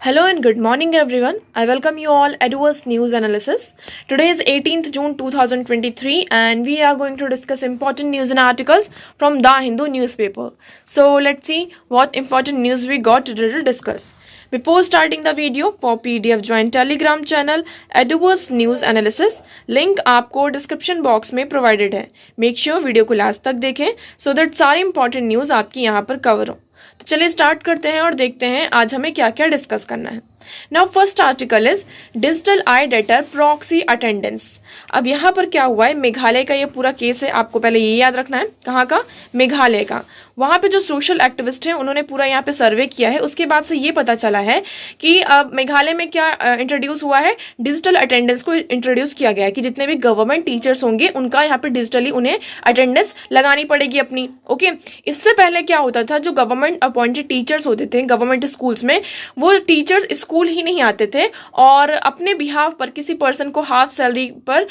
Hello and good morning everyone. I welcome you all at Eduverse News Analysis. Today is 18th June 2023 and we are going to discuss important news and articles from The Hindu newspaper. So let's see what important news we got today to discuss. Before starting the video, for PDF join Telegram channel Eduverse News Analysis. Link आपको description box में provided है. Make sure video को last तक देखें so that सारी important news आपकी यहाँ पर कवर हो. तो चलिए स्टार्ट करते हैं और देखते हैं आज हमें क्या क्या डिस्कस करना है. Now first article is digital I debtor proxy attendance. अब यहाँ पर क्या हुआ है, मेघालय का ये पूरा केस है. आपको पहले ये याद रखना है कहाँ का, मेघालय का. वहाँ पे जो सोशल एक्टिविस्ट हैं उन्होंने पूरा यहाँ पे सर्वे किया है. उसके बाद से ये पता चला है कि अब मेघालय में क्या इंट्रोड्यूस हुआ है, डिजिटल अटेंडेंस को इंट्रोड्यूस किया गया है कि जितने भी गवर्नमेंट टीचर्स होंगे उनका यहाँ पे डिजिटली उन्हें अटेंडेंस लगानी पड़ेगी अपनी. ओके, इससे पहले क्या होता था, जो गवर्नमेंट अपॉइंटेड टीचर्स होते थे गवर्नमेंट स्कूल्स में, वो टीचर्स स्कूल ही नहीं आते थे और अपने बिहाफ पर किसी पर्सन को हाफ सैलरी पर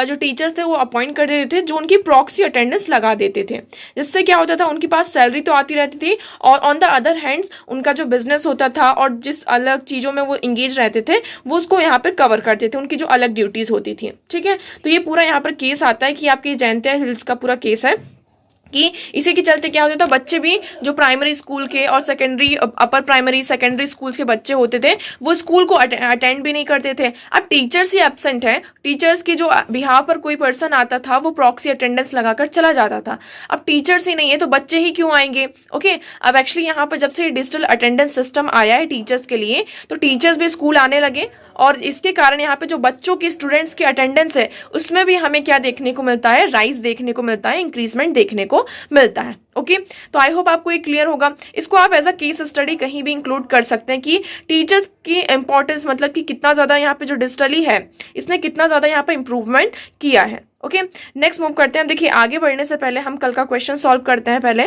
जो टीचर्स थे वो अपॉइंट कर देते थे, जो उनकी प्रॉक्सी अटेंडेंस लगा देते थे. जिससे क्या होता था, उनके पास सैलरी तो आती रहती थी और ऑन द अदर हैंड्स उनका जो बिजनेस होता था और जिस अलग चीज़ों में वो इंगेज रहते थे वो उसको यहाँ पर कवर करते थे, उनकी जो अलग ड्यूटीज़ होती थी. ठीक है, तो ये पूरा यहाँ पर केस आता है कि आपकी जयंतिया हिल्स का पूरा केस है कि इसी के चलते क्या होता था, बच्चे भी जो प्राइमरी स्कूल के और secondary upper primary secondary schools के बच्चे होते थे वो स्कूल को अटेंड भी नहीं करते थे. अब टीचर्स ही एब्सेंट है, टीचर्स की जो बिहाफ पर कोई पर्सन आता था वो प्रॉक्सी अटेंडेंस लगाकर चला जाता था. अब टीचर्स ही नहीं है तो बच्चे ही क्यों आएंगे. ओके, अब एक्चुअली यहाँ पर जब से डिजिटल अटेंडेंस सिस्टम आया है टीचर्स के लिए तो टीचर्स भी स्कूल आने लगे और इसके कारण यहाँ पे जो बच्चों की स्टूडेंट्स की अटेंडेंस है उसमें भी हमें क्या देखने को मिलता है, राइज देखने को मिलता है, इंक्रीजमेंट देखने को मिलता है. ओके, तो आई होप आपको ये क्लियर होगा. इसको आप एज अ केस स्टडी कहीं भी इंक्लूड कर सकते हैं कि टीचर्स की इंपॉर्टेंस, मतलब कि कितना ज़्यादा यहाँ पे जो डिजिटली है इसने कितना ज़्यादा यहाँ पे इंप्रूवमेंट किया है. ओके, नेक्स्ट मूव करते हैं. देखिए आगे बढ़ने से पहले हम कल का क्वेश्चन सॉल्व करते हैं. पहले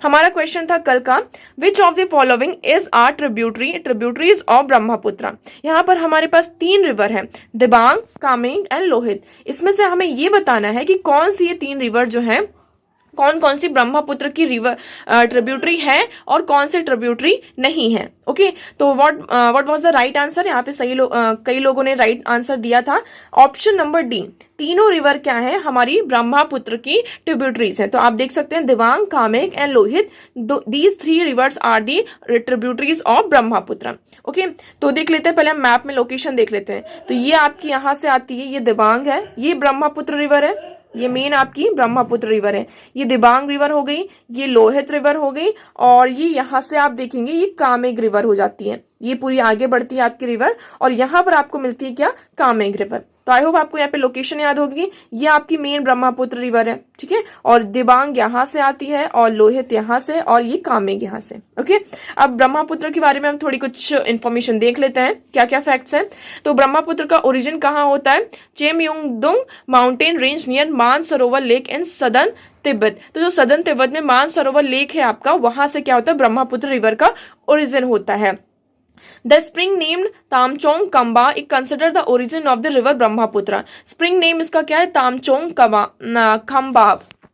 हमारा क्वेश्चन था कल का, which of the following is are tributaries of Brahmaputra. यहाँ पर हमारे पास 3 रिवर हैं, दिबांग, कामेंग एंड लोहित. इसमें से हमें ये बताना है कि कौन सी ये 3 रिवर जो है, कौन कौन सी ब्रह्मपुत्र की रिवर ट्रिब्यूटरी है और कौन सी ट्रिब्यूटरी नहीं है. ओके, तो what was the right answer. यहाँ पे कई लोगों ने राइट आंसर दिया था ऑप्शन नंबर डी. तीनों रिवर क्या है, हमारी ब्रह्मपुत्र की ट्रिब्यूटरीज हैं. तो आप देख सकते हैं Dibang, Kameng and Lohit, these 3 rivers are the tributaries of Brahmaputra. Okay, तो देख लेते हैं, पहले हम मैप में लोकेशन देख लेते हैं. तो ये आपकी यहाँ से आती है, ये दिबांग है, ये ब्रह्मपुत्र रिवर है, ये मेन आपकी ब्रह्मपुत्र रिवर है. ये दिबांग रिवर हो गई, ये लोहित रिवर हो गई और ये यहाँ से आप देखेंगे ये कामेंग रिवर हो जाती है. ये पूरी आगे बढ़ती है आपकी रिवर और यहाँ पर आपको मिलती है क्या, कामेंग रिवर. तो आई होप आपको यहाँ पे लोकेशन याद होगी. ये आपकी मेन ब्रह्मपुत्र रिवर है. ठीक है, और दिबांग यहाँ से आती है और लोहित यहाँ से और ये कामेंग यहाँ से. ओके, अब ब्रह्मपुत्र के बारे में हम थोड़ी कुछ इन्फॉर्मेशन देख लेते हैं, क्या क्या फैक्ट्स हैं. तो ब्रह्मपुत्र का ओरिजिन कहाँ होता है, Chemayungdung mountain range near Mansarovar lake in southern Tibet. तो जो सदर्न तिब्बत में मानसरोवर लेक है आपका, वहां से क्या होता है, ब्रह्मपुत्र रिवर का ओरिजिन होता है. The spring named तामचोंग Kamba is considered the origin of the river Brahmaputra. Spring name इसका क्या है, तामचोंग खम्बा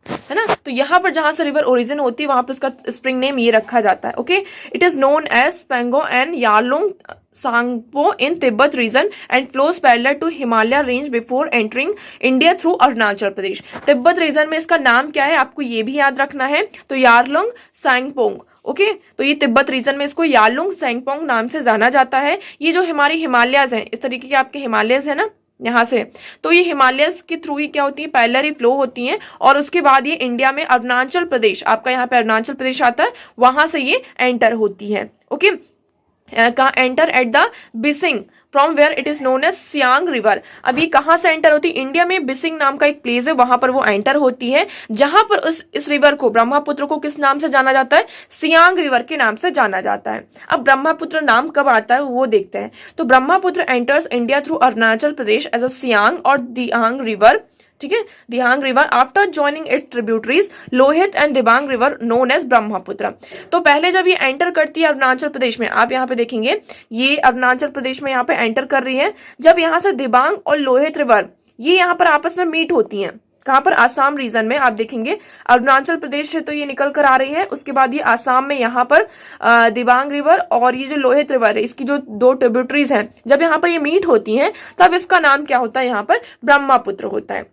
है ना. तो यहाँ पर जहां से रिवर ओरिजिन होती है वहां पर उसका स्प्रिंग नेम ये रखा जाता है. Okay, it is known as Pengo and Yarlung Tsangpo in Tibet region and flows parallel to Himalaya range before entering India through Arunachal Pradesh. Tibet region में इसका नाम क्या है आपको ये भी याद रखना है, तो यारलुंग सांगपोंग. ओके, तो ये तिब्बत रीजन में इसको यारलुंग सांगपोंग नाम से जाना जाता है. ये जो हमारी हिमालयस हैं, इस तरीके के आपके हिमालयस है ना यहाँ से, तो ये हिमालयस के थ्रू ही क्या होती है, पैरेलल फ्लो होती हैं और उसके बाद ये इंडिया में अरुणाचल प्रदेश, आपका यहाँ पे अरुणाचल प्रदेश आता है, वहां से ये एंटर होती है. ओके, कहाँ enter at the Bishing from where it is known as Siang river. अभी कहाँ से एंटर होती है, इंडिया में बिसिंग नाम का एक प्लेस है, वहां पर वो एंटर होती है, जहां पर इस रिवर को, ब्रह्मपुत्र को किस नाम से जाना जाता है, सियांग रिवर के नाम से जाना जाता है. अब ब्रह्मपुत्र नाम कब आता है वो देखते हैं. तो Brahmaputra enters India through Arunachal Pradesh as a Siang और दियांग रिवर. ठीक है, Dihang river after joining it tributaries Lohit and Dibang river known as Brahmaputra. तो पहले जब ये एंटर करती है अरुणाचल प्रदेश में, आप यहाँ पे देखेंगे ये अरुणाचल प्रदेश में यहाँ पे एंटर कर रही है, जब यहाँ से दिबांग और लोहित रिवर ये यहाँ पर आपस में मीट होती हैं, कहाँ पर, आसाम रीजन में। आप देखेंगे अरुणाचल प्रदेश से तो ये निकल कर आ रही है, उसके बाद ये आसाम में यहाँ पर दिबांग रिवर और ये जो लोहित रिवर है, इसकी जो दो ट्रिब्यूटरीज हैं, जब यहाँ पर ये मीट होती हैं तब इसका नाम क्या होता है, यहाँ पर ब्रह्मपुत्र होता है।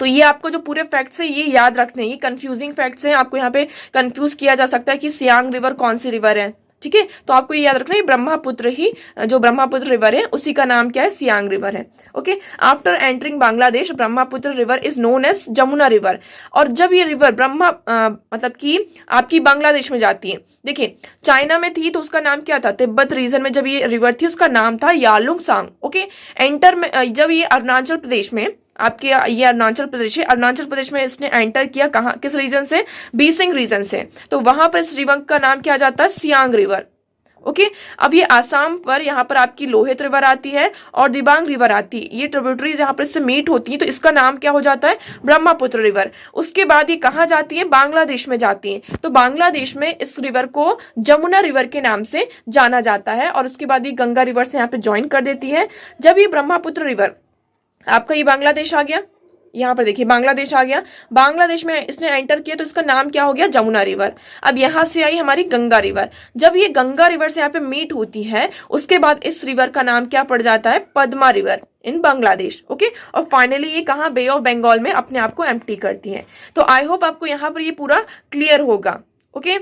तो ये आपको जो पूरे फैक्ट्स है ये याद रखने, ये कंफ्यूजिंग फैक्ट्स हैं, आपको यहाँ पे कंफ्यूज किया जा सकता है कि सियांग रिवर कौन सी रिवर है, ठीक है। तो आपको ये याद रखना है ब्रह्मपुत्र ही, जो ब्रह्मपुत्र रिवर है उसी का नाम क्या है, सियांग रिवर है। Okay, after entering Bangladesh Brahmaputra river is known as Jamuna river. और जब ये रिवर मतलब कि आपकी बांग्लादेश में जाती है, देखिए चाइना में थी तो उसका नाम क्या था, तिब्बत रीजन में जब ये रिवर थी उसका नाम था यालुंग सांग। ओके, एंटर में जब ये अरुणाचल प्रदेश में, आपके ये अरुणाचल प्रदेश है, अरुणाचल प्रदेश में इसने एंटर किया, कहाँ, किस रीजन से, बीसिंग रीजन से, तो वहां पर इस रिवर का नाम क्या जाता है, सियांग रिवर। ओके, अब ये आसाम पर यहाँ पर आपकी लोहित रिवर आती है और दिबांग रिवर आती है, ये ट्रिब्यूटरीज यहाँ पर इससे मीट होती है, तो इसका नाम क्या हो जाता है, ब्रह्मपुत्र रिवर। उसके बाद ये कहाँ जाती है, बांग्लादेश में जाती है, तो बांग्लादेश में इस रिवर को जमुना रिवर के नाम से जाना जाता है। और उसके बाद ये गंगा रिवर से यहाँ पे ज्वाइन कर देती है। जब ये ब्रह्मपुत्र रिवर, आपका ये बांग्लादेश आ गया, यहाँ पर देखिए बांग्लादेश आ गया, बांग्लादेश में इसने एंटर किया तो इसका नाम क्या हो गया, जमुना रिवर। अब यहाँ से आई हमारी गंगा रिवर, जब ये गंगा रिवर से यहाँ पे मीट होती है उसके बाद इस रिवर का नाम क्या पड़ जाता है, Padma river in Bangladesh. Okay, और फाइनली ये कहाँ, बे ऑफ बंगाल में अपने आप को एम्प्टी करती है। तो आई होप आपको यहाँ पर ये पूरा क्लियर होगा। ओके,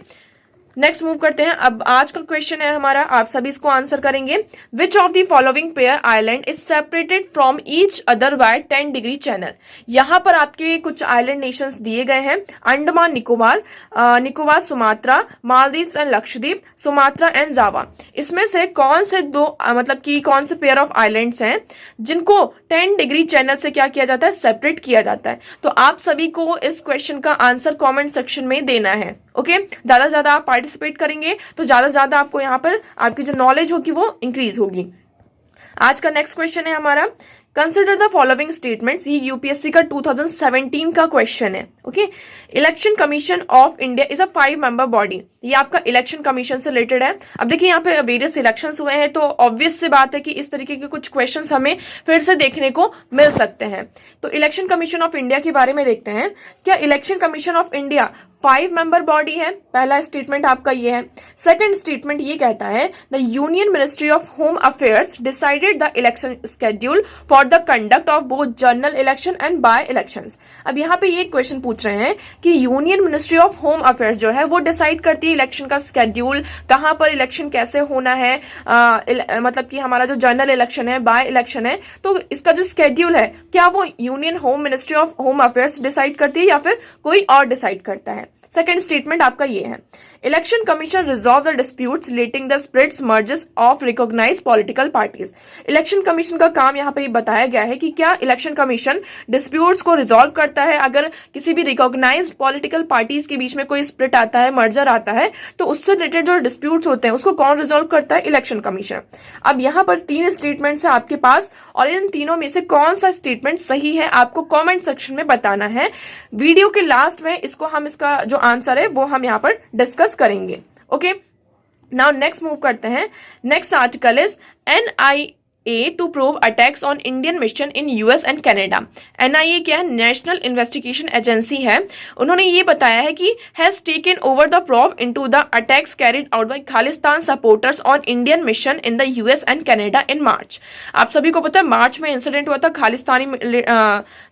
नेक्स्ट मूव करते हैं। अब आज का क्वेश्चन है हमारा, आप सभी इसको आंसर करेंगे। Which of the following pair island is separated from each other by 10 degree channel. यहाँ पर आपके कुछ आइलैंड नेशंस दिए गए हैं, Andaman Nicobar, Nicobar Sumatra, Maldives and Lakshadweep, Sumatra and Java. इसमें से कौन से दो मतलब कि कौन से पेयर ऑफ आइलैंड्स हैं जिनको 10 डिग्री चैनल से क्या किया जाता है, सेपरेट किया जाता है। तो आप सभी को इस क्वेश्चन का आंसर कॉमेंट सेक्शन में देना है। ओके, ज्यादा से ज्यादा आप पार्टिसिपेट करेंगे तो ज्यादा से ज्यादा आपको यहाँ पर आपकी जो नॉलेज होगी वो इंक्रीज होगी। आज का नेक्स्ट क्वेश्चन है हमारा, कंसिडर द फॉलोइंग स्टेटमेंट्स। ये यूपीएससी का 2017 का क्वेश्चन है। Okay, election commission of India is a 5 member body. ये आपका इलेक्शन कमीशन से रिलेटेड है। अब देखिए यहाँ पे वेरियस इलेक्शंस हुए हैं तो ऑब्वियस सी बात है कि इस तरीके के कुछ क्वेश्चंस हमें फिर से देखने को मिल सकते हैं। तो इलेक्शन कमीशन ऑफ इंडिया के बारे में देखते हैं। क्या election commission of India 5 member body है? पहला स्टेटमेंट आपका ये है। सेकंड स्टेटमेंट ये कहता है the union ministry of home affairs decided the election schedule for the conduct of both general election and by elections. अब यहाँ पे ये क्वेश्चन पूछ रहे हैं कि union ministry of home affairs जो है वो डिसाइड करती है इलेक्शन का शेड्यूल, कहाँ पर इलेक्शन कैसे होना है, मतलब कि हमारा जो जनरल इलेक्शन है, बाय इलेक्शन है, तो इसका जो शेड्यूल है क्या वो union home ministry of home affairs decide करती है या फिर कोई और डिसाइड करता है? सेकेंड स्टेटमेंट आपका ये है, election commission resolve the disputes relating the splits merges of recognised political parties. Election commission का काम यहाँ पे बताया गया है कि क्या इलेक्शन कमीशन डिस्प्यूट्स को रिजॉल्व करता है। अगर किसी भी रिकॉग्नाइज्ड पॉलिटिकल पार्टीज के बीच में कोई स्प्लिट आता है, मर्जर आता है, तो उससे रिलेटेड जो डिस्प्यूट्स होते हैं उसको कौन रिजॉल्व करता है? Election commission. अब यहाँ पर 3 स्टेटमेंट्स है आपके पास और इन तीनों में से कौन सा स्टेटमेंट सही है आपको कॉमेंट सेक्शन में बताना है। वीडियो के लास्ट में इसको हम इसका जो आंसर है वो हम यहाँ पर डिस्कस करेंगे। ओके, नाउ नेक्स्ट मूव करते हैं। Next article is NIA to prove attacks on Indian mission in US and Canada. NIA क्या है? नेशनल इन्वेस्टिगेशन एजेंसी है। उन्होंने ये बताया है कि has taken over the probe into the attacks carried out by Khalistan supporters on Indian mission in the US and Canada in March. आप सभी को पता है मार्च में इंसिडेंट हुआ था, खालिस्तानी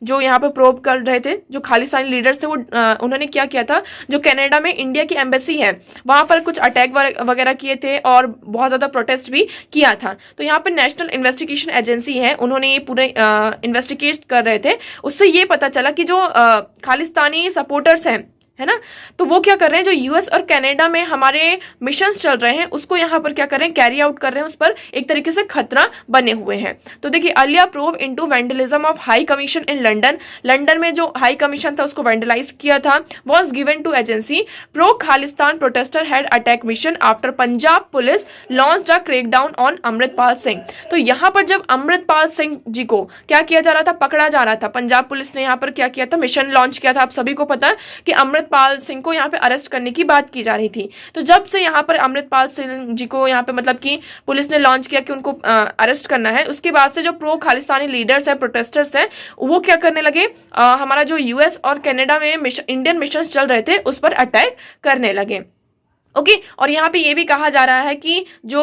जो यहाँ पे प्रोब कर रहे थे, जो खालिस्तानी लीडर्स थे, वो उन्होंने क्या किया था, जो कनाडा में इंडिया की एम्बेसी है वहां पर कुछ अटैक वगैरह किए थे और बहुत ज्यादा प्रोटेस्ट भी किया था। तो यहाँ पे नेशनल इन्वेस्टिगेशन एजेंसी है, उन्होंने ये पूरे इन्वेस्टिगेट कर रहे थे। उससे ये पता चला कि जो खालिस्तानी सपोर्टर्स हैं, है ना, तो वो क्या कर रहे हैं, जो US और कनाडा में हमारे मिशंस चल रहे हैं उसको यहाँ पर क्या कर रहे हैं, कैरी आउट कर रहे हैं, उस पर एक तरीके से खतरा बने हुए हैं। तो देखिए, earlier probe into vandalism of high commission in London. London में जो हाई कमीशन था उसको वैंडलाइज किया था, was given to agency. Pro Khalistan protester had attack mission after Punjab police launched a crackdown on Amritpal Singh. तो यहाँ पर जब अमृतपाल सिंह जी को क्या किया जा रहा था, पकड़ा जा रहा था, पंजाब पुलिस ने यहाँ पर क्या किया था, मिशन लॉन्च किया था। आप सभी को पता है कि अमृतपाल अमृतपाल सिंह को यहाँ पे अरेस्ट करने की बात की जा रही थी। तो जब से यहाँ पर अमृतपाल सिंह जी को यहाँ पे मतलब कि पुलिस ने लॉन्च किया कि उनको अरेस्ट करना है, उसके बाद से जो प्रो खालिस्तानी लीडर्स हैं, प्रोटेस्टर्स हैं, वो क्या करने लगे, हमारा जो यूएस और कनाडा में इंडियन मिशन चल रहे थे उस पर अटैक करने लगे। ओके, और यहाँ पे ये भी कहा जा रहा है कि जो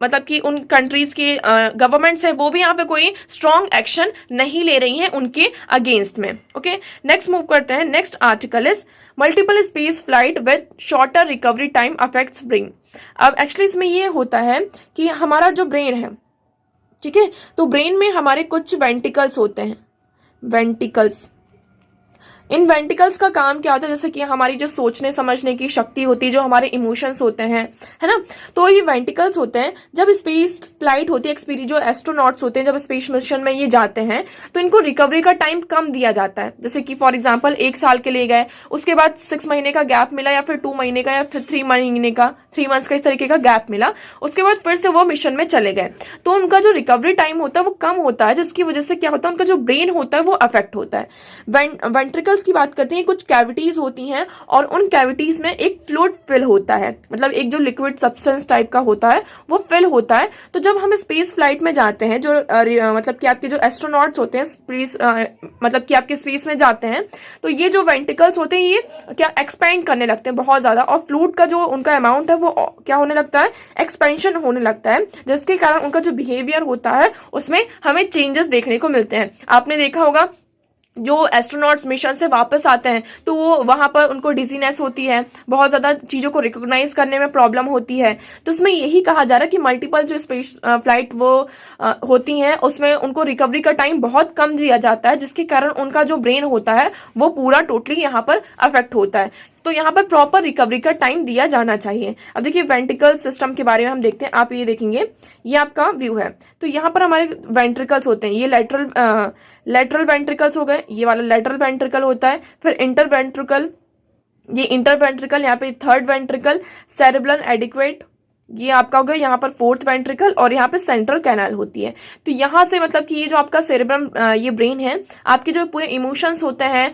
मतलब कि उन कंट्रीज के गवर्नमेंट्स है वो भी यहाँ पे कोई स्ट्रॉन्ग एक्शन नहीं ले रही हैं उनके अगेंस्ट में। ओके, नेक्स्ट मूव करते हैं। Next article is multiple space flight with shorter recovery time affects brain. अब एक्चुअली इसमें ये होता है कि हमारा जो ब्रेन है, ठीक है, तो ब्रेन में हमारे कुछ वेंटिकल्स होते हैं, वेंटिकल्स। इन वेंटिकल्स का काम क्या होता है, जैसे कि हमारी जो सोचने समझने की शक्ति होती है, जो हमारे इमोशंस होते हैं, है ना, तो ये वेंटिकल्स होते हैं। जब स्पेस फ्लाइट होती है, जो एस्ट्रोनॉट्स होते हैं जब स्पेस मिशन में ये जाते हैं तो इनको रिकवरी का टाइम कम दिया जाता है। जैसे कि फॉर एग्जांपल 1 साल के लिए गए, उसके बाद 6 महीने का गैप मिला, या फिर 2 महीने का, या फिर 3 महीने का, 3 मंथ्स का, इस तरीके का गैप मिला, उसके बाद फिर से वो मिशन में चले गए, तो उनका जो रिकवरी टाइम होता है वो कम होता है, जिसकी वजह से क्या होता है, उनका जो ब्रेन होता है वो अफेक्ट होता है। वेंट्रिकल्स की बात करते हैं, कुछ कैविटीज होती हैं और उन कैविटीज में एक फ्लूइड फिल होता है, मतलब एक जो लिक्विड सब्सटेंस टाइप का होता है वो फिल होता है। तो जब हम स्पेस फ्लाइट में जाते हैं, जो मतलब कि आपके जो एस्ट्रोनॉट्स होते हैं स्पेस मतलब कि आपके स्पेस में जाते हैं, तो ये जो वेंटिकल्स होते हैं ये क्या एक्सपेंड करने लगते हैं बहुत ज्यादा, और फ्लूइड का जो उनका अमाउंट है वो क्या होने लगता है, एक्सपेंशन होने लगता है, जिसके कारण उनका जो बिहेवियर होता है उसमें हमें चेंजेस देखने को मिलते हैं। आपने देखा होगा जो एस्ट्रोनॉट्स मिशन से वापस आते हैं तो वो वहां पर उनको डिजीनेस होती है, बहुत ज्यादा चीजों को रिकॉग्नाइज करने में प्रॉब्लम होती है। तो उसमें यही कहा जा रहा है कि मल्टीपल जो स्पेस फ्लाइट वो होती हैं उसमें उनको रिकवरी का टाइम बहुत कम दिया जाता है, जिसके कारण उनका जो ब्रेन होता है वो पूरा टोटली यहाँ पर अफेक्ट होता है। तो यहाँ पर प्रॉपर रिकवरी का टाइम दिया जाना चाहिए। अब देखिए वेंट्रिकल सिस्टम के बारे में हम देखते हैं। आप ये देखेंगे, ये आपका व्यू है, तो यहाँ पर हमारे वेंट्रिकल्स होते हैं, ये लेटरल वेंट्रिकल्स हो गए, ये वाला लेटरल वेंट्रिकल होता है, फिर इंटर वेंट्रिकल, ये इंटर वेंट्रिकल, यहाँ पे थर्ड वेंट्रिकल, सेरेब्रल एडिक्वेट, ये आपका हो गया यहाँ पर फोर्थ वेंट्रिकल, और यहाँ पे सेंट्रल कैनाल होती है। तो यहाँ से मतलब कि ये जो आपका सेरेब्रम ये ब्रेन है, आपके जो पूरे इमोशंस होते हैं,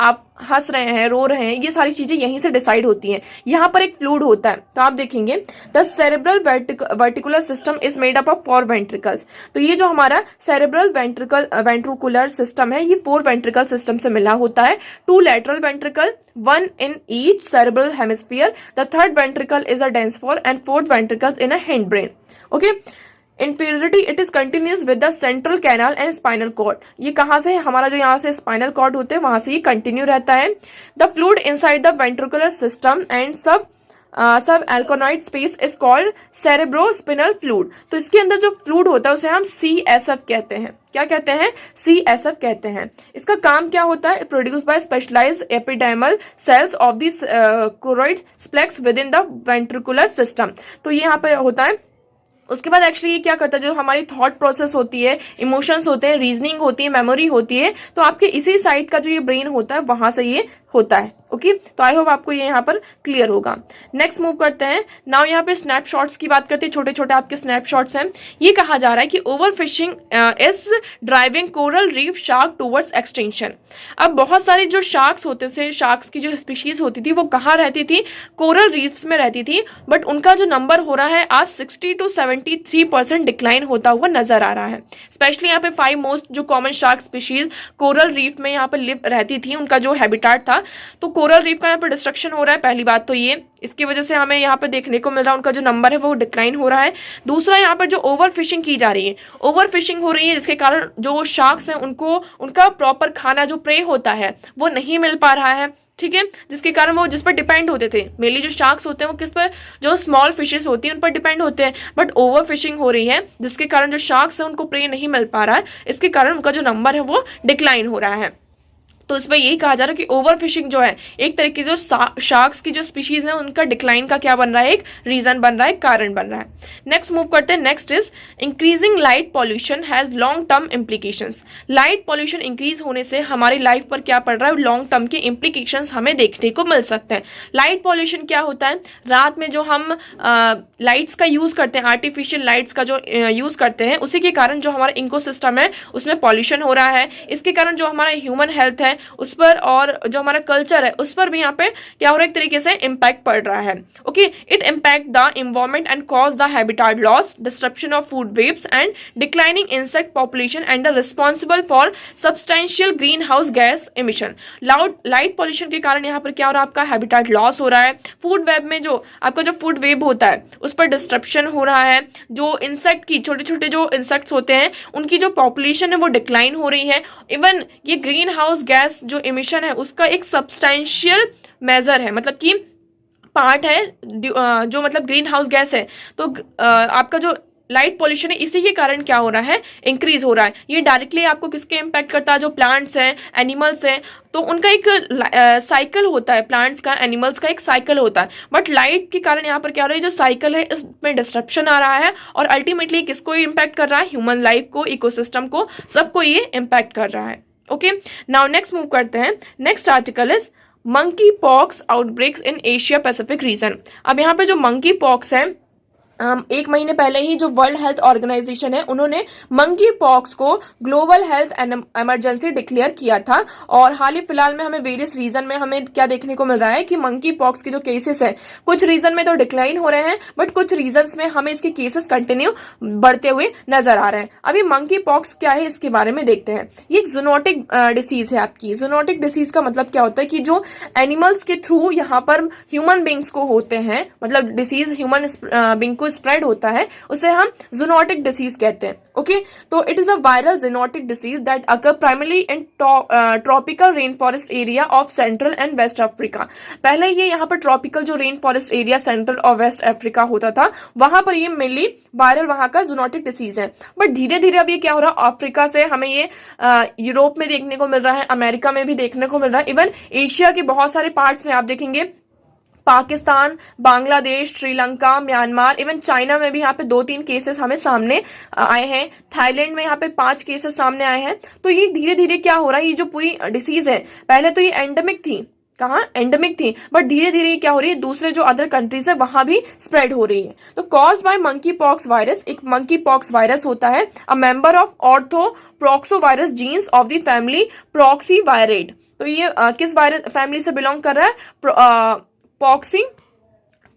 आप हंस रहे हैं, रो रहे हैं, ये सारी चीजें यहीं से डिसाइड होती हैं। यहाँ पर एक फ्लूइड होता है, तो आप देखेंगे the cerebral वर्टिकुलर system is made up of 4 ventricles. तो ये जो हमारा सेरेब्रल वेंट्रिकुलर सिस्टम है ये 4 वेंट्रिकल सिस्टम से मिला होता है। 2 lateral ventricle, 1 in each cerebral hemisphere. The third ventricle is a dense 4 and 4th ventricle in a hindbrain. Okay. Inferiority it is continuous with the central canal and spinal cord. ये कहाँ से है, हमारा जो यहाँ से स्पाइनल कॉर्ड होते हैं वहां से ये कंटिन्यू रहता है। The fluid inside the ventricular system and सब एल्कोनॉइड स्पेस इज कॉल्ड सेरेब्रोस्पिनल फ्लूइड। तो इसके अंदर जो फ्लूइड होता है उसे हम CSF कहते हैं। क्या कहते हैं, CSF कहते हैं। इसका काम क्या होता है, produce by specialised epidermal cells of this choroid plexus within the ventricular system. तो ये यहाँ पे होता है। उसके बाद एक्चुअली ये क्या करता है, जो हमारी थॉट प्रोसेस होती है, इमोशंस होते हैं, रीजनिंग होती है, मेमोरी होती है, तो आपके इसी साइड का जो ये ब्रेन होता है वहां से ये होता है। ओके, तो आई होप आपको ये यहाँ पर क्लियर होगा। नेक्स्ट मूव करते हैं। नाउ यहाँ पे स्नैपशॉट्स की बात करते हैं, छोटे छोटे आपके स्नैपशॉट्स हैं। ये कहा जा रहा है कि over fishing is driving coral reef shark towards extinction. अब बहुत सारे जो शार्क्स होते थे, शार्क्स की जो स्पीशीज होती थी वो कहाँ रहती थी, कोरल रीफ्स में रहती थी, बट उनका जो नंबर हो रहा है आज 60 to 73% डिक्लाइन होता हुआ नजर आ रहा है। स्पेशली यहाँ पे 5 मोस्ट जो common shark species coral reef में यहाँ पर लिव रहती थी, उनका जो हैबिटाट था, तो कोरल रीफ का यहाँ पर डिस्ट्रक्शन हो रहा है। पहली बात तो ये, इसकी वजह से हमें यहाँ पर देखने को मिल रहा है उनका जो नंबर है वो डिक्लाइन हो रहा है। दूसरा, यहाँ पर जो ओवर फिशिंग की जा रही है, ओवर फिशिंग हो रही है, जिसके कारण जो शार्क्स हैं उनको उनका प्रॉपर खाना जो प्रे होता है वो नहीं मिल पा रहा है। ठीक है, जिसके कारण वो जिस पर डिपेंड होते थे, मेनली जो शार्क्स होते हैं वो किस पर, जो स्मॉल फिशेस होती हैं उन पर डिपेंड होते हैं, बट ओवर फिशिंग हो रही है जिसके कारण जो शार्क्स है उनको प्रे नहीं मिल पा रहा है। इसके कारण उनका जो नंबर है वो डिक्लाइन हो रहा है। तो इस पर यही कहा जा रहा है कि ओवर फिशिंग जो है एक तरीके से जो शार्क्स की जो स्पीशीज है उनका डिक्लाइन का क्या बन रहा है, एक रीजन बन रहा है, कारण बन रहा है। नेक्स्ट मूव करते हैं। Next is increasing light pollution has long term implications. Light pollution increase होने से हमारी लाइफ पर क्या पड़ रहा है, लॉन्ग टर्म के इम्प्लीकेशंस हमें देखने को मिल सकते हैं। लाइट पॉल्यूशन क्या होता है, रात में जो हम लाइट्स का यूज करते हैं, आर्टिफिशियल लाइट्स का जो यूज करते हैं, उसी के कारण जो हमारा इकोसिस्टम है उसमें पॉल्यूशन हो रहा है। इसके कारण जो हमारा ह्यूमन हेल्थ है है उस पर और जो हमारा कल्चर है उस पर भी यहाँ पे क्या हो रहा है, एक तरीके से इम्पैक्ट पड़ रहा है. Okay, it impact the environment and cause the habitat loss, disruption of food webs and declining insect population and the responsible for substantial green house gas emission. Light pollution के कारण यहाँ पर क्या हो रहा है, आपका हैबिटेट लॉस हो रहा है. फूड वेब में जो आपका जो फूड वेब होता है उस पर डिस्ट्रप्शन हो रहा है. जो इंसेक्ट की छोटे छोटे जो इंसेक्ट्स होते हैं उनकी जो पॉपुलेशन है वो डिक्लाइन हो रही है. इवन ये ग्रीन हाउस गैस जो इमिशन है उसका एक सब्सटेंशियल मेजर है, मतलब कि पार्ट है जो मतलब ग्रीन हाउस गैस है. तो आपका जो लाइट पॉल्यूशन है इसी के कारण क्या हो रहा है, इंक्रीज हो रहा है. ये डायरेक्टली आपको किसके इम्पैक्ट करता है, जो प्लांट्स हैं, एनिमल्स हैं, तो उनका एक साइकिल होता है. प्लांट्स का, एनिमल्स का एक साइकिल होता है. बट लाइट के कारण यहाँ पर क्या हो रहा है, जो साइकिल है इसमें डिस्ट्रप्शन आ रहा है और अल्टीमेटली किसको इम्पैक्ट कर रहा है, ह्यूमन लाइफ को, इकोसिस्टम को, सबको ये इम्पैक्ट कर रहा है. ओके, नाउ नेक्स्ट मूव करते हैं. Next article is monkey pox outbreaks in Asia Pacific region. अब यहाँ पे जो मंकी पॉक्स है, एक महीने पहले ही जो वर्ल्ड हेल्थ ऑर्गेनाइजेशन है उन्होंने मंकी पॉक्स को ग्लोबल हेल्थ इमरजेंसी डिक्लेयर किया था. और हाल ही फिलहाल में हमें वेरियस रीजन में हमें क्या देखने को मिल रहा है कि मंकी पॉक्स के जो केसेस है कुछ रीजन में तो डिक्लाइन हो रहे हैं बट कुछ रीजन्स में हमें इसके केसेस कंटिन्यू बढ़ते हुए नजर आ रहे हैं. अभी मंकी पॉक्स क्या है इसके बारे में देखते हैं. ये एक जूनोटिक डिसीज है आपकी. जूनोटिक डिसीज का मतलब क्या होता है कि जो एनिमल्स के थ्रू यहाँ पर ह्यूमन बींग्स को होते हैं, मतलब डिसीज ह्यूमन बींग स्प्रेड होता है, उसे हम जूनोटिक डिसीज कहते हैं. ओके, तो it is a viral zoonotic disease that occur primarily in tropical rain forest area of central and west Africa. पहले ये यहाँ पर ट्रॉपिकल जो रेन फॉरेस्ट एरिया सेंट्रल और वेस्ट अफ्रीका होता था वहां पर ये मेनली वायरल वहां का जूनोटिक डिसीज है. बट धीरे धीरे अब ये क्या हो रहा है, अफ्रीका से हमें ये यूरोप में देखने को मिल रहा है, अमेरिका में भी देखने को मिल रहा है, इवन एशिया के बहुत सारे पार्ट्स में आप देखेंगे, Pakistan, Bangladesh, Sri Lanka, Myanmar, even China में भी यहाँ पे 2-3 केसेस हमें सामने आए हैं. थाईलैंड में यहाँ पे 5 केसेस सामने आए हैं. तो ये धीरे धीरे क्या हो रहा है, ये जो पूरी डिसीज है पहले तो ये एंडेमिक थी, कहाँ एंडेमिक थी, बट धीरे धीरे क्या हो रही है, दूसरे जो अदर कंट्रीज है वहां भी स्प्रेड हो रही है. तो caused by monkey pox virus, एक मंकी पॉक्स वायरस होता है, a member of orthopoxvirus genus of the family poxviridae. तो ये किस वायरस फैमिली से बिलोंग कर रहा है,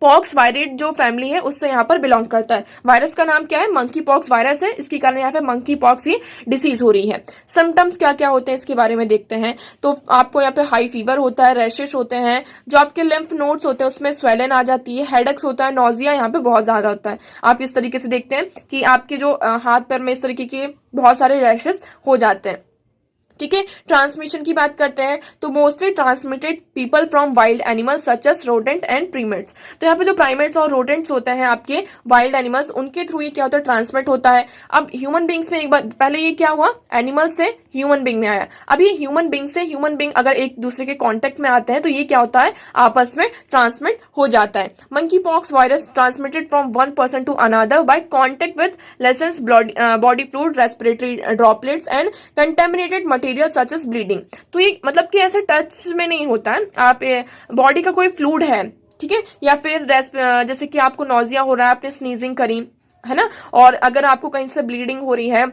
पॉक्स वायरेट जो फैमिली है उससे यहाँ पर बिलोंग करता है. वायरस का नाम क्या है, मंकी पॉक्स वायरस है, इसके कारण यहाँ पे मंकी पॉक्स ही डिसीज हो रही है. सिम्टम्स क्या क्या होते हैं इसके बारे में देखते हैं. तो आपको यहाँ पे हाई फीवर होता है, रैशेस होते हैं, जो आपके लिम्फ नोड्स होते हैं उसमें स्वेलन आ जाती है, हेडेक्स होता है, नोजिया यहाँ पे बहुत ज्यादा होता है. आप इस तरीके से देखते हैं कि आपके जो हाथ पैर में इस तरीके के बहुत सारे रैशेस हो जाते हैं. ठीक है, ट्रांसमिशन की बात करते हैं तो mostly transmitted people from wild animals such as rodent and primates. तो यहाँ पे जो प्राइमेट्स और रोडेंट्स होते हैं आपके वाइल्ड एनिमल्स, उनके थ्रू ये क्या होता है, ट्रांसमिट होता है. अब ह्यूमन बींग्स में एक बार पहले ये क्या हुआ, एनिमल से ह्यूमन बींग में आया. अब ये ह्यूमन बींग से ह्यूमन बींग अगर एक दूसरे के कॉन्टेक्ट में आते हैं तो ये क्या होता है, आपस में ट्रांसमिट हो जाता है. Monkey pox virus transmitted from one person to another by contact with lesions body fluid, respiratory droplets and contaminated material such as bleeding. तो ये मतलब कि ऐसे टच में नहीं होता है, आप बॉडी का कोई फ्लूइड है, ठीक है, या फिर जैसे कि आपको नोजिया हो रहा है, आपने स्नीजिंग करी है ना, और अगर आपको कहीं से ब्लीडिंग हो रही है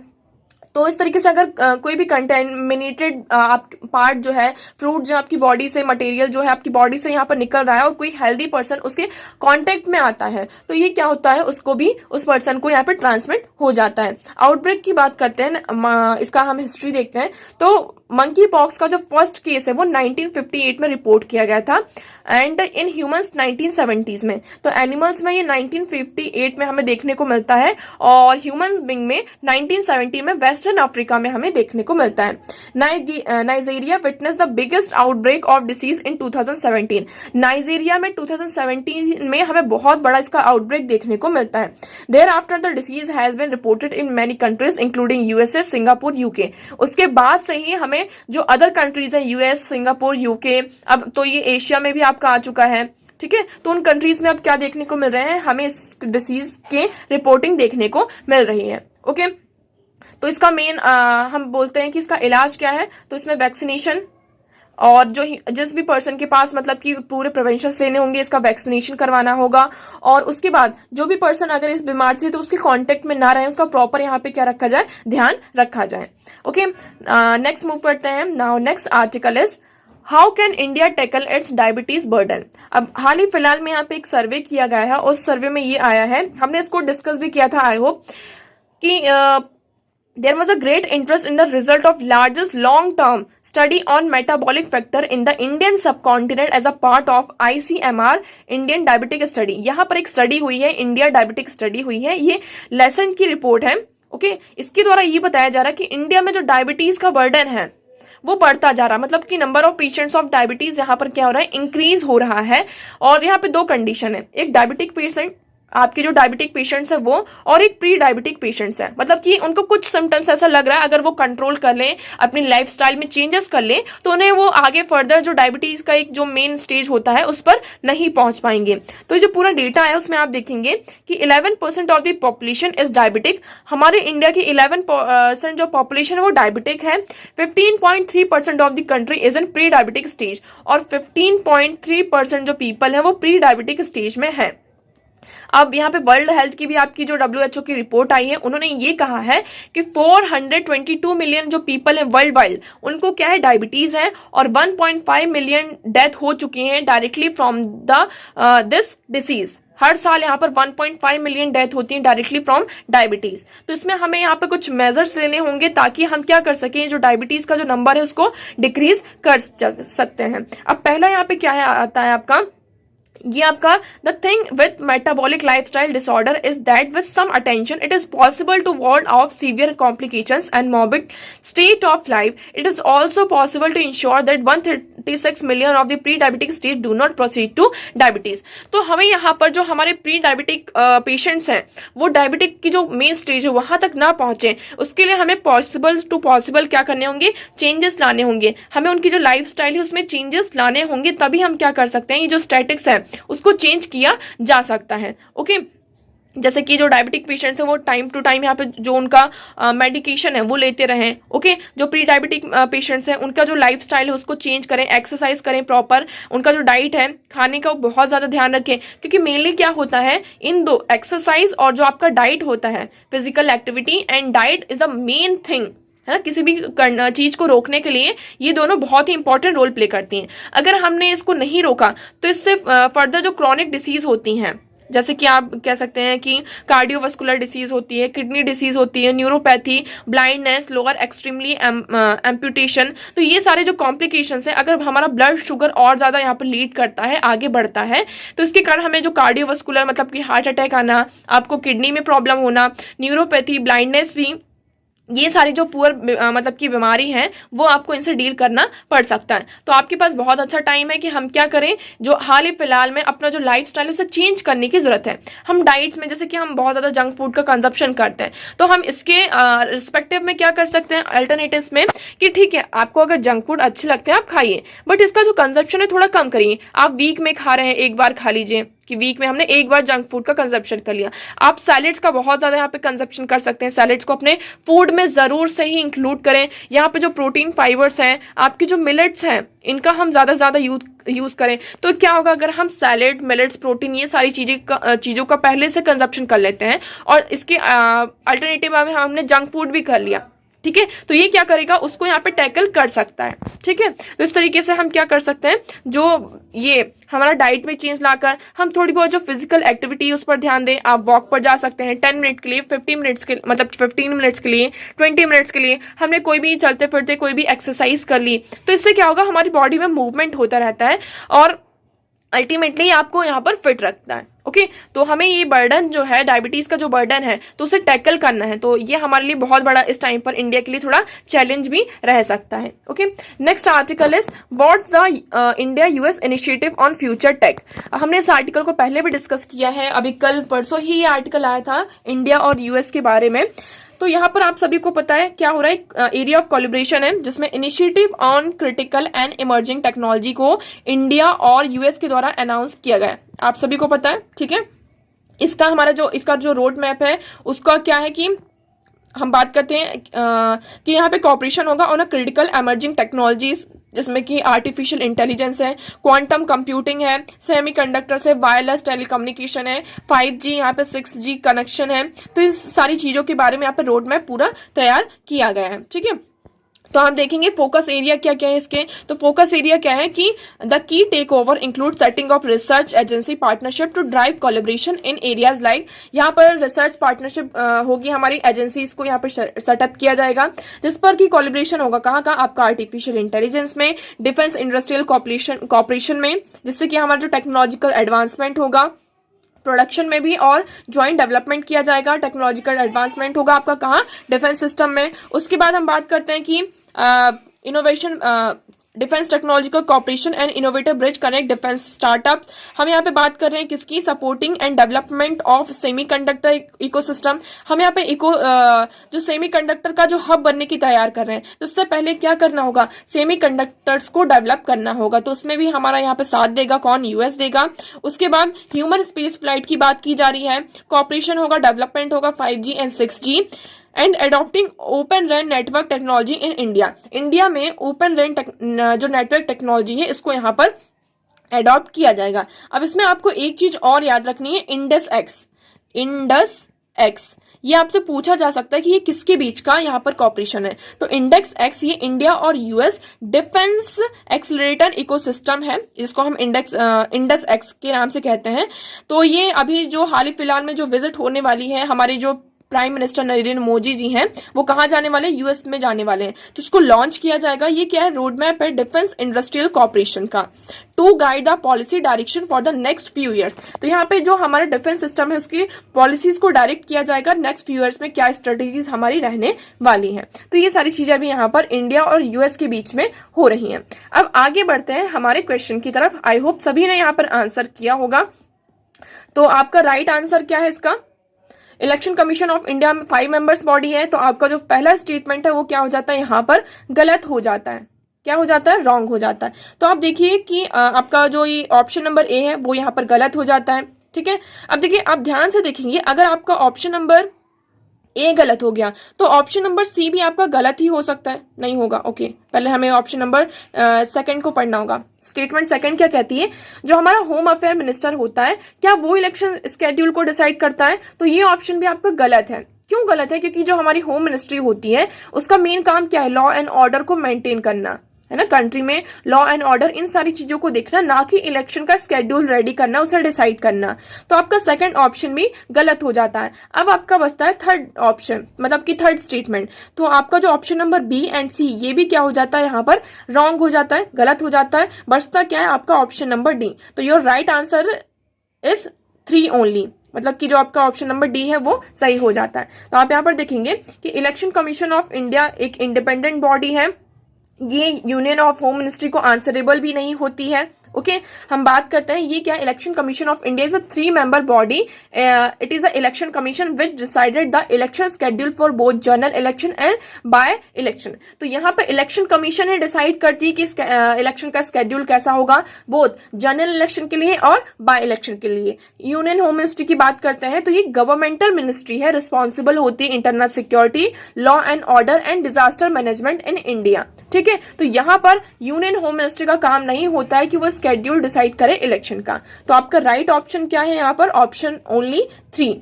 तो इस तरीके से अगर कोई भी कंटेमिनेटेड आप पार्ट जो है, फ्रूट जो आपकी बॉडी से, मटेरियल जो है आपकी बॉडी से यहाँ पर निकल रहा है और कोई हेल्दी पर्सन उसके कांटेक्ट में आता है तो ये क्या होता है, उसको भी, उस पर्सन को यहाँ पे ट्रांसमिट हो जाता है. आउटब्रेक की बात करते हैं, इसका हम हिस्ट्री देखते हैं. तो मंकी पॉक्स का जो फर्स्ट केस है वो 1958 में रिपोर्ट किया गया था एंड इन ह्यूमंस 1970s में. तो एनिमल्स में ये 1958 में हमें देखने को मिलता है और ह्यूमंस बिंग में 1970 में वेस्टर्न अफ्रीका में हमें देखने को मिलता है. Nigeria witness the biggest outbreak of disease in 2017. Nigeria में 2017 में हमें बहुत बड़ा इसका आउटब्रेक देखने को मिलता है. Thereafter the disease has been reported in many countries including USA, Singapore, UK. उसके बाद से ही हमें जो अदर कंट्रीज है, यूएस, सिंगापुर, यूके, अब तो ये एशिया में भी आपका आ चुका है. ठीक है, तो उन कंट्रीज में अब क्या देखने को मिल रहे हैं, हमें इस डिसीज के रिपोर्टिंग देखने को मिल रही है. ओके, तो इसका मेन हम बोलते हैं कि इसका इलाज क्या है, तो इसमें वैक्सीनेशन, और जिस भी पर्सन के पास मतलब कि पूरे प्रिवेंशंस लेने होंगे, इसका वैक्सीनेशन करवाना होगा। और उसके बाद जो भी पर्सन अगर इस बीमारी से तो उसके कांटेक्ट में ना रहे, उसका प्रॉपर यहाँ पे क्या रखा जाए, ध्यान रखा जाए। ओके, नेक्स्ट मूव करते हैं। Now next article is how can India tackle it's diabetes burden. अब हाल ही फिलहाल में यहाँ पे एक सर्वे किया गया है, उस सर्वे में ये आया है, हमने इसको डिस्कस भी किया था आई होप, कि there was a great interest in the result of largest long-term study on metabolic factor in the Indian subcontinent as a part of ICMR Indian Diabetic Study। यहाँ पर एक स्टडी हुई है, India diabetic study हुई है, ये lesson की report है। ओके, इसके द्वारा ये बताया जा रहा है कि इंडिया में जो डायबिटीज का बर्डन है वो बढ़ता जा रहा है, मतलब कि number of patients of diabetes यहाँ पर क्या हो रहा है, इंक्रीज हो रहा है। और यहाँ पे दो कंडीशन है, एक डायबिटिक पेशेंट, आपके जो डायबिटिक पेशेंट्स है वो, और एक प्री डायबिटिक पेशेंट्स है, मतलब कि उनको कुछ सिम्टम्स ऐसा लग रहा है, अगर वो कंट्रोल कर लें, अपनी लाइफस्टाइल में चेंजेस कर लें, तो उन्हें वो आगे फर्दर जो डायबिटीज का एक जो मेन स्टेज होता है उस पर नहीं पहुंच पाएंगे। तो जो पूरा डेटा है उसमें आप देखेंगे कि 11% of the population is diabetic. हमारे इंडिया की 11% जो पॉपुलेशन है वो डायबिटिक है। 15.3% of the country is in pre diabetic stage, और 15.3% जो पीपल है वो प्री डायबिटिक स्टेज में है। अब यहाँ पे वर्ल्ड हेल्थ की भी आपकी जो WHO की रिपोर्ट आई है, उन्होंने ये कहा है कि 422 मिलियन जो पीपल हैं वर्ल्ड वाइड, उनको क्या है, डायबिटीज है, और 1.5 मिलियन डेथ हो चुकी हैं directly from the this disease. हर साल यहाँ पर 1.5 मिलियन डेथ होती है डायरेक्टली फ्रॉम डायबिटीज। तो इसमें हमें यहाँ पे कुछ मेजर्स लेने होंगे ताकि हम क्या कर सकें, जो डायबिटीज का जो नंबर है उसको डिक्रीज कर सकते हैं। अब पहला यहाँ पे क्या है आता है आपका, ये आपका the thing with metabolic lifestyle disorder is that with some attention it is possible to ward off severe complications and morbid state of life. It is also possible to ensure that 136 million of the pre diabetic stage do not proceed to diabetes. तो हमें यहाँ पर जो हमारे pre diabetic patients हैं वो diabetic की जो मेन स्टेज है वहां तक ना पहुंचे, उसके लिए हमें पॉसिबल क्या करने होंगे, चेंजेस लाने होंगे। हमें उनकी जो लाइफ स्टाइल है उसमें चेंजेस लाने होंगे, तभी हम क्या कर सकते हैं, ये जो स्टैटिक्स है उसको चेंज किया जा सकता है। ओके, जैसे कि जो डायबिटिक पेशेंट्स हैं वो टाइम टू टाइम यहाँ पे जो उनका मेडिकेशन है वो लेते रहें। ओके, जो प्री डायबिटिक पेशेंट्स हैं उनका जो लाइफस्टाइल है उसको चेंज करें, एक्सरसाइज करें प्रॉपर, उनका जो डाइट है खाने का वो बहुत ज्यादा ध्यान रखें, क्योंकि मेनली क्या होता है, इन दो एक्सरसाइज और जो आपका डाइट होता है, physical activity and diet is the main thing, है ना, किसी भी चीज को रोकने के लिए ये दोनों बहुत ही इंपॉर्टेंट रोल प्ले करती हैं। अगर हमने इसको नहीं रोका तो इससे फर्दर जो क्रॉनिक डिसीज होती हैं, जैसे कि आप कह सकते हैं कि कार्डियोवास्कुलर डिसीज होती है, किडनी डिसीज होती है, neuropathy, blindness, lower extremely amputation, तो ये सारे जो कॉम्प्लिकेशंस हैं, अगर हमारा ब्लड शुगर और ज्यादा यहाँ पर लीड करता है, आगे बढ़ता है, तो इसके कारण हमें जो कार्डियोवास्कुलर मतलब कि हार्ट अटैक आना, आपको किडनी में प्रॉब्लम होना, न्यूरोपैथी, ब्लाइंडनेस भी, ये सारी जो पुअर मतलब की बीमारी है वो आपको इनसे डील करना पड़ सकता है। तो आपके पास बहुत अच्छा टाइम है कि हम क्या करें, जो हाल ही फिलहाल में अपना जो लाइफस्टाइल है उसे चेंज करने की जरूरत है। हम डाइट्स में जैसे कि हम बहुत ज्यादा जंक फूड का कंजप्शन करते हैं, तो हम इसके रिस्पेक्टिव में क्या कर सकते हैं, अल्टरनेटिव्स में, कि ठीक है आपको अगर जंक फूड अच्छे लगते हैं आप खाइए, बट इसका जो कंजप्शन है थोड़ा कम करिए। आप वीक में खा रहे हैं एक बार खा लीजिए, कि वीक में हमने एक बार जंक फूड का कंजप्शन कर लिया। आप सैलेड्स का बहुत ज्यादा यहाँ पे कंजप्शन कर सकते हैं, सैलेड्स को अपने फूड में जरूर से ही इंक्लूड करें। यहाँ पे जो प्रोटीन फाइबर्स हैं, आपकी जो मिलेट्स हैं, इनका हम ज्यादा से ज्यादा यूज करें। तो क्या होगा, अगर हम सैलेड, मिलेट्स, प्रोटीन, ये सारी चीजों का पहले से कंजप्शन कर लेते हैं और इसके अल्टरनेटिव में हमने जंक फूड भी कर लिया, ठीक है, तो ये क्या करेगा, उसको यहाँ पे टैकल कर सकता है। ठीक है, तो इस तरीके से हम क्या कर सकते हैं, जो ये हमारा डाइट में चेंज लाकर हम थोड़ी बहुत जो फिजिकल एक्टिविटी उस पर ध्यान दें। आप वॉक पर जा सकते हैं 10 मिनट के लिए, 50 मिनट्स के मतलब 15 मिनट्स के लिए, 20 मिनट्स के लिए हमने कोई भी चलते फिरते कोई भी एक्सरसाइज कर ली, तो इससे क्या होगा, हमारी बॉडी में मूवमेंट होता रहता है और अल्टीमेटली आपको यहाँ पर फिट रखता है। ओके, तो हमें ये बर्डन जो है, डायबिटीज का जो बर्डन है, तो उसे टैकल करना है। तो ये हमारे लिए बहुत बड़ा इस टाइम पर इंडिया के लिए थोड़ा चैलेंज भी रह सकता है। Okay, next article is what's the India US initiative on future tech. हमने इस आर्टिकल को पहले भी डिस्कस किया है, अभी कल परसों ही ये आर्टिकल आया था इंडिया और यूएस के बारे में। तो यहाँ पर आप सभी को पता है क्या हो रहा है, एरिया ऑफ कोलिब्रेशन है, जिसमें initiative on critical and emerging technology को इंडिया और यूएस के द्वारा अनाउंस किया गया है, आप सभी को पता है। ठीक है, इसका जो रोड मैप है उसका क्या है कि हम बात करते हैं कि यहाँ पे कॉपरेशन होगा on a critical emerging technologies जिसमें कि आर्टिफिशियल इंटेलिजेंस है, क्वांटम कंप्यूटिंग है, सेमीकंडक्टर्स है, वायरलेस टेलीकम्युनिकेशन है, 5G, यहाँ पे 6G कनेक्शन है। तो इस सारी चीज़ों के बारे में यहाँ पे रोड मैप पूरा तैयार किया गया है। ठीक है, तो हम देखेंगे फोकस एरिया क्या क्या है इसके। तो फोकस एरिया क्या है कि the key take over include setting of research agency partnership to drive collaboration in areas like, यहाँ पर रिसर्च पार्टनरशिप होगी, हमारी एजेंसीज को यहाँ पर सेटअप किया जाएगा, जिस पर की कोलैबोरेशन होगा कहाँ का, आपका आर्टिफिशियल इंटेलिजेंस में, डिफेंस इंडस्ट्रियल कॉपरेशन में, जिससे कि हमारा जो टेक्नोलॉजिकल एडवांसमेंट होगा प्रोडक्शन में भी, और ज्वाइंट डेवलपमेंट किया जाएगा, टेक्नोलॉजिकल एडवांसमेंट होगा आपका कहाँ, डिफेंस सिस्टम में। उसके बाद हम बात करते हैं कि innovation, defence technological cooperation and innovative bridge connect defence startups. हम यहाँ पे बात कर रहे हैं किसकी, supporting and development of semiconductor ecosystem. हम यहाँ पे जो सेमीकंडक्टर का जो हब बनने की तैयार कर रहे हैं, तो उससे पहले क्या करना होगा, सेमीकंडक्टर्स को डेवलप करना होगा। तो उसमें भी हमारा यहाँ पे साथ देगा कौन, यूएस देगा। उसके बाद ह्यूमन स्पेस फ्लाइट की बात की जा रही है, कॉपरेशन होगा, डेवलपमेंट होगा 5G and 6G and adopting open RAN network technology in India. India में ओपन रैन जो नेटवर्क टेक्नोलॉजी है इसको यहाँ पर एडॉप्ट किया जाएगा। अब इसमें आपको एक चीज और याद रखनी है, इंडस एक्स, ये आपसे पूछा जा सकता है कि ये किसके बीच का यहाँ पर कॉपरेशन है। तो इंडेक्स एक्स ये इंडिया और यूएस डिफेंस एक्सलरेटर इकोसिस्टम है, जिसको हम इंडस एक्स के नाम से कहते हैं। तो ये अभी जो हाल ही फिलहाल में जो विजिट होने वाली है, हमारी जो प्राइम मिनिस्टर नरेंद्र मोदी जी हैं, वो कहाँ जाने वाले हैं, यूएस में जाने वाले हैं। तो इसको लॉन्च किया जाएगा। ये क्या है, रोड मैप है डिफेंस इंडस्ट्रियल कॉपरेशन का, to guide the policy direction for the next few years. तो यहाँ पे जो हमारा डिफेंस सिस्टम है उसकी पॉलिसीज को डायरेक्ट किया जाएगा, नेक्स्ट फ्यू ईयर्स में क्या स्ट्रेटेजीज हमारी रहने वाली हैं। तो ये सारी चीजें भी यहाँ पर इंडिया और यूएस के बीच में हो रही हैं। अब आगे बढ़ते हैं हमारे क्वेश्चन की तरफ। आई होप सभी ने यहाँ पर आंसर किया होगा। तो आपका राइट आंसर क्या है इसका, इलेक्शन कमीशन ऑफ इंडिया में 5 मेंबर्स बॉडी है। तो आपका जो पहला स्टेटमेंट है वो क्या हो जाता है, यहाँ पर गलत हो जाता है। क्या हो जाता है, रॉन्ग हो जाता है। तो आप देखिए कि आपका जो ये ऑप्शन नंबर ए है वो यहाँ पर गलत हो जाता है। ठीक है, अब देखिए आप ध्यान से देखेंगे, अगर आपका ऑप्शन नंबर ए गलत हो गया तो ऑप्शन नंबर सी भी आपका गलत ही हो सकता है, नहीं होगा। ओके, पहले हमें ऑप्शन नंबर सेकंड को पढ़ना होगा। स्टेटमेंट सेकंड क्या कहती है, जो हमारा होम अफेयर मिनिस्टर होता है क्या वो इलेक्शन स्केड्यूल को डिसाइड करता है। तो ये ऑप्शन भी आपका गलत है। क्यों गलत है, क्योंकि जो हमारी होम मिनिस्ट्री होती है उसका मेन काम क्या है, लॉ एंड ऑर्डर को मेंटेन करना है ना, कंट्री में लॉ एंड ऑर्डर, इन सारी चीजों को देखना, ना कि इलेक्शन का स्केड्यूल रेडी करना, उसे डिसाइड करना। तो आपका सेकंड ऑप्शन भी गलत हो जाता है। अब आपका बचता है थर्ड ऑप्शन, मतलब कि थर्ड स्टेटमेंट। तो आपका जो ऑप्शन नंबर बी एंड सी ये भी क्या हो जाता है, यहाँ पर रॉन्ग हो जाता है, गलत हो जाता है। बचता क्या है आपका ऑप्शन नंबर डी। तो your right answer is 3 only, मतलब कि जो आपका ऑप्शन नंबर डी है वो सही हो जाता है। तो आप यहाँ पर देखेंगे कि इलेक्शन कमीशन ऑफ इंडिया एक इंडिपेंडेंट बॉडी है, ये यूनियन ऑफ होम मिनिस्ट्री को आंसरेबल भी नहीं होती है। ओके, हम बात करते हैं ये क्या, election commission of India is a 3 member body. It is a election commission which decided the election schedule for both general election and by election. तो यहाँ पे इलेक्शन कमीशन है डिसाइड करती है कि इलेक्शन का स्केड्यूल कैसा होगा, बोथ जनरल इलेक्शन के लिए और बाय इलेक्शन के लिए। यूनियन होम मिनिस्ट्री की बात करते हैं तो ये गवर्नमेंटल मिनिस्ट्री है, रिस्पॉन्सिबल होती है internal security, law and order and disaster management in India. ठीक है, तो यहाँ पर यूनियन होम मिनिस्ट्री का काम नहीं होता है कि वो शेड्यूल डिसाइड करे इलेक्शन का। तो आपका राइट ऑप्शन क्या है यहाँ पर, ऑप्शन ओनली 3।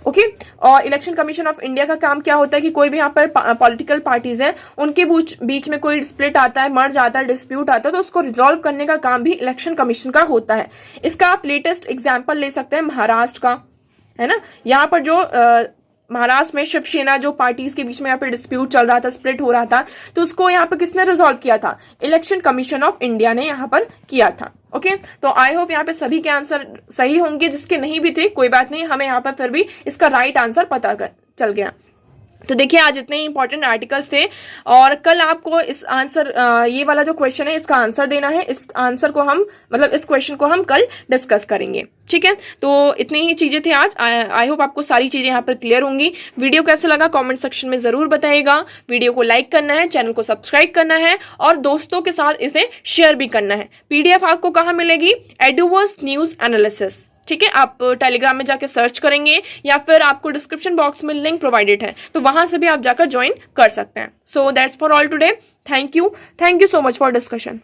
ओके, और इलेक्शन कमीशन ऑफ इंडिया का काम क्या होता है कि कोई भी यहाँ पर पॉलिटिकल पार्टीज हैं उनके बीच में कोई स्प्लिट आता है, मर्ज आता है, डिस्प्यूट आता है, तो उसको रिजॉल्व करने का काम भी इलेक्शन कमीशन का होता है। इसका आप लेटेस्ट एग्जाम्पल ले सकते हैं महाराष्ट्र का, है ना। यहाँ पर जो महाराष्ट्र में शिवसेना जो पार्टीज के बीच में यहाँ पे डिस्प्यूट चल रहा था, स्प्लिट हो रहा था, तो उसको यहाँ पे किसने रिजॉल्व किया था, इलेक्शन कमीशन ऑफ इंडिया ने यहाँ पर किया था। ओके, तो आई होप यहाँ पे सभी के आंसर सही होंगे, जिसके नहीं भी थे कोई बात नहीं, हमें यहाँ पर फिर भी इसका राइट आंसर पता चल गया। तो देखिए आज इतने इंपॉर्टेंट आर्टिकल्स थे और कल आपको इस आंसर ये वाला जो क्वेश्चन है इसका आंसर देना है। इस आंसर को हम मतलब इस क्वेश्चन को हम कल डिस्कस करेंगे। ठीक है, तो इतनी ही चीजें थी आज। आई होप आपको सारी चीजें यहाँ पर क्लियर होंगी। वीडियो कैसा लगा कमेंट सेक्शन में जरूर बताइएगा। वीडियो को लाइक करना है, चैनल को सब्सक्राइब करना है और दोस्तों के साथ इसे शेयर भी करना है। PDF आपको कहाँ मिलेगी, एडुवर्स न्यूज एनालिसिस। ठीक है, आप टेलीग्राम में जाकर सर्च करेंगे या फिर आपको डिस्क्रिप्शन बॉक्स में लिंक प्रोवाइडेड है, तो वहां से भी आप जाकर ज्वाइन कर सकते हैं. So that's for all today. Thank you so much for discussion.